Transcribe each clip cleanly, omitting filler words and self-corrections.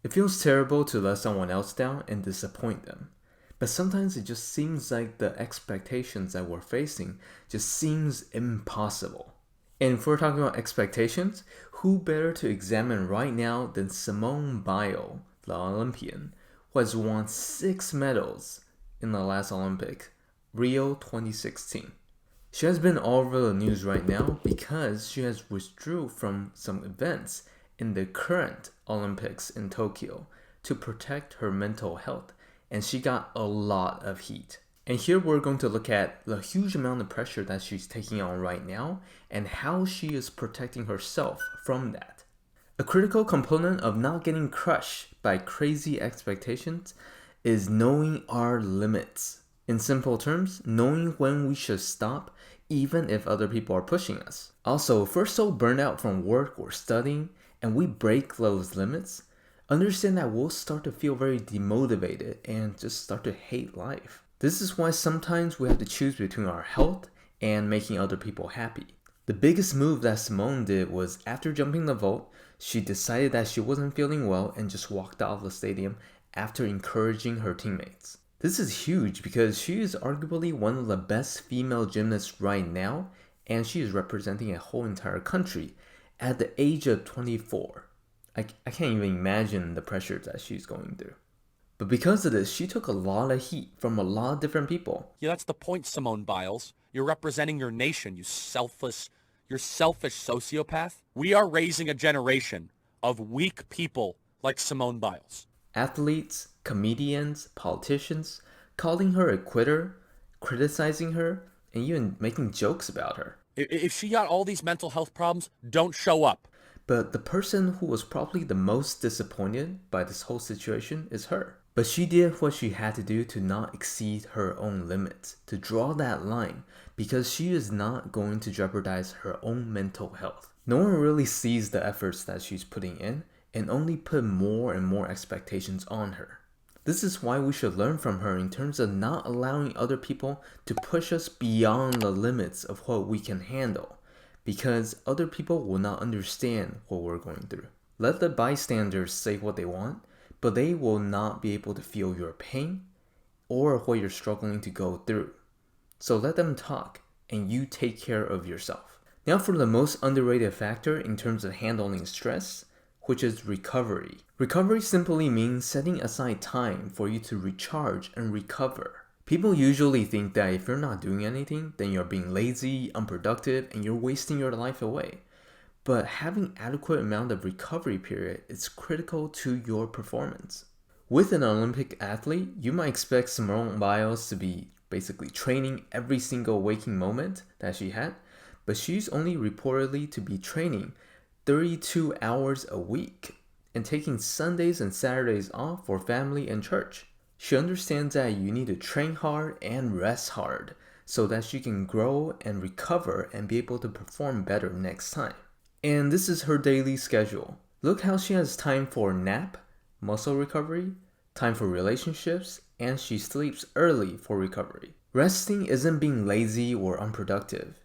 It feels terrible to let someone else down and disappoint them. But sometimes it just seems like the expectations that we're facing just seems impossible. And if we're talking about expectations, who better to examine right now than Simone Biles, the Olympian, who has won 6 medals in the last Olympic, Rio 2016. She has been all over the news right now because she has withdrew from some events in the current Olympics in Tokyo to protect her mental health, and she got a lot of heat. And here we're going to look at the huge amount of pressure that she's taking on right now and how she is protecting herself from that. A critical component of not getting crushed by crazy expectations is knowing our limits. In simple terms, knowing when we should stop even if other people are pushing us. Also, if we're so burned out from work or studying and we break those limits, understand that we'll start to feel very demotivated and just start to hate life. This is why sometimes we have to choose between our health and making other people happy. The biggest move that Simone did was after jumping the vault, she decided that she wasn't feeling well and just walked out of the stadium after encouraging her teammates. This is huge because she is arguably one of the best female gymnasts right now, and she is representing a whole entire country at the age of 24. I can't even imagine the pressure that she's going through. But because of this, she took a lot of heat from a lot of different people. Yeah, that's the point, Simone Biles. You're representing your nation, you're selfish sociopath. We are raising a generation of weak people like Simone Biles. Athletes, comedians, politicians, calling her a quitter, criticizing her, and even making jokes about her. If she got all these mental health problems, don't show up. But the person who was probably the most disappointed by this whole situation is her. But she did what she had to do to not exceed her own limits, to draw that line, because she is not going to jeopardize her own mental health. No one really sees the efforts that she's putting in and only put more and more expectations on her. This is why we should learn from her in terms of not allowing other people to push us beyond the limits of what we can handle, because other people will not understand what we're going through. Let the bystanders say what they want, but they will not be able to feel your pain or what you're struggling to go through. So let them talk and you take care of yourself. Now for the most underrated factor in terms of handling stress, which is recovery. Recovery simply means setting aside time for you to recharge and recover. People usually think that if you're not doing anything, then you're being lazy, unproductive, and you're wasting your life away. But having adequate amount of recovery period is critical to your performance. With an Olympic athlete, you might expect Simone Biles to be basically training every single waking moment that she had, but she's only reportedly to be training 32 hours a week and taking Sundays and Saturdays off for family and church. She understands that you need to train hard and rest hard so that she can grow and recover and be able to perform better next time. And this is her daily schedule. Look how she has time for nap, muscle recovery, time for relationships, and she sleeps early for recovery. Resting isn't being lazy or unproductive,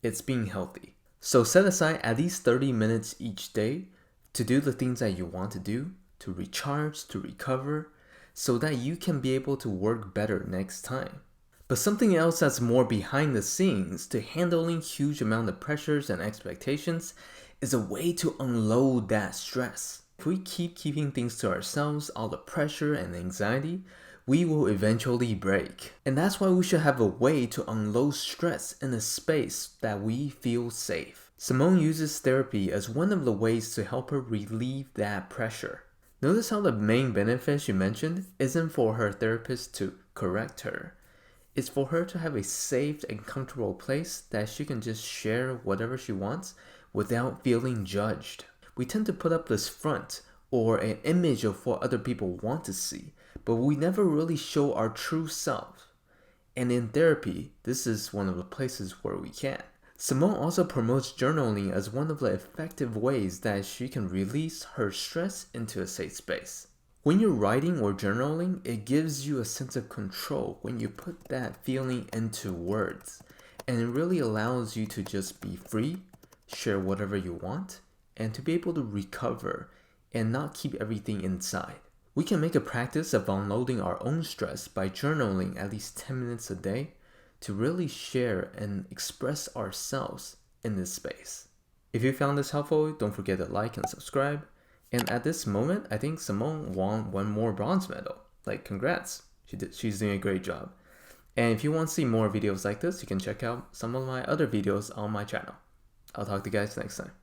it's being healthy. So set aside at least 30 minutes each day to do the things that you want to do, to recharge, to recover, so that you can be able to work better next time. But something else that's more behind the scenes to handling huge amount of pressures and expectations is a way to unload that stress. If we keep keeping things to ourselves, all the pressure and anxiety, we will eventually break. And that's why we should have a way to unload stress in a space that we feel safe. Simone uses therapy as one of the ways to help her relieve that pressure. Notice how the main benefit she mentioned isn't for her therapist to correct her. It's for her to have a safe and comfortable place that she can just share whatever she wants without feeling judged. We tend to put up this front or an image of what other people want to see, but we never really show our true self. And in therapy, this is one of the places where we can. Simone also promotes journaling as one of the effective ways that she can release her stress into a safe space. When you're writing or journaling, it gives you a sense of control when you put that feeling into words. And it really allows you to just be free, share whatever you want, and to be able to recover and not keep everything inside. We can make a practice of unloading our own stress by journaling at least 10 minutes a day to really share and express ourselves in this space. If you found this helpful, don't forget to like and subscribe. And at this moment, I think Simone won one more bronze medal. Like, congrats. She's doing a great job. And if you want to see more videos like this, you can check out some of my other videos on my channel. I'll talk to you guys next time.